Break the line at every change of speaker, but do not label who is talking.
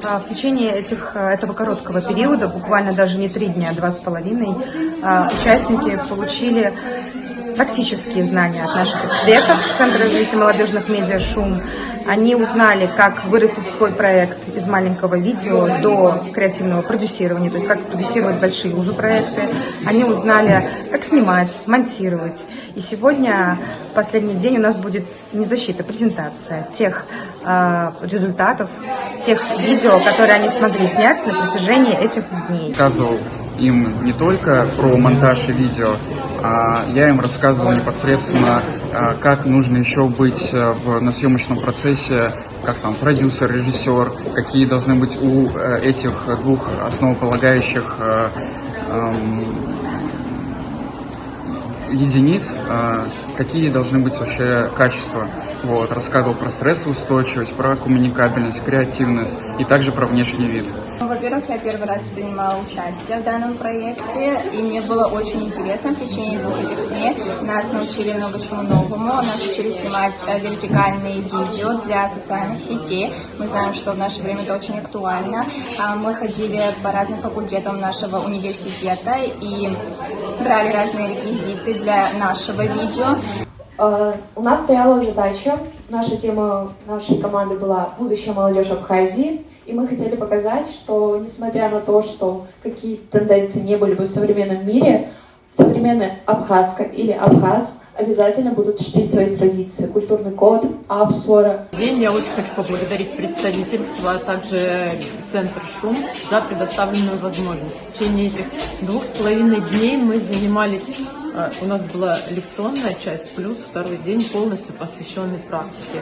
В течение этого короткого периода, буквально даже не 3 дня, а 2,5, участники получили практические знания от наших экспертов Центра развития молодежных медиа «Шум». Они узнали, как вырастить свой проект из маленького видео до креативного продюсирования, то есть как продюсировать большие уже проекты. Они узнали, как снимать, монтировать. И сегодня, в последний день, у нас будет не защита, а презентация тех результатов, тех видео, которые они смогли снять на протяжении этих дней.
Рассказывал им не только про монтаж и видео, а я им рассказывал непосредственно, как нужно еще быть на съемочном процессе, как там продюсер, режиссер, какие должны быть у этих двух основополагающих единиц, какие должны быть вообще качества. Вот, рассказывал про стрессоустойчивость, про коммуникабельность, креативность и также про внешний вид.
Во-первых, я первый раз принимала участие в данном проекте, и мне было очень интересно. В течение 2 этих дней нас научили много чему новому, нас учили снимать вертикальные видео для социальных сетей. Мы знаем, что в наше время это очень актуально. Мы ходили по разным факультетам нашего университета и брали разные реквизиты для нашего видео.
У нас стояла задача, наша тема нашей команды была «Будущая молодежь Абхазии», и мы хотели показать, что несмотря на то, что какие тенденции не были бы в современном мире, современная абхазка или абхаз обязательно будут чтить свои традиции, культурный код, абсора.
Я очень хочу поблагодарить представительство, а также Центр «Шум» за предоставленную возможность. В течение этих 2,5 дней мы занимались, у нас была лекционная часть, плюс 2-й день полностью посвященный практике.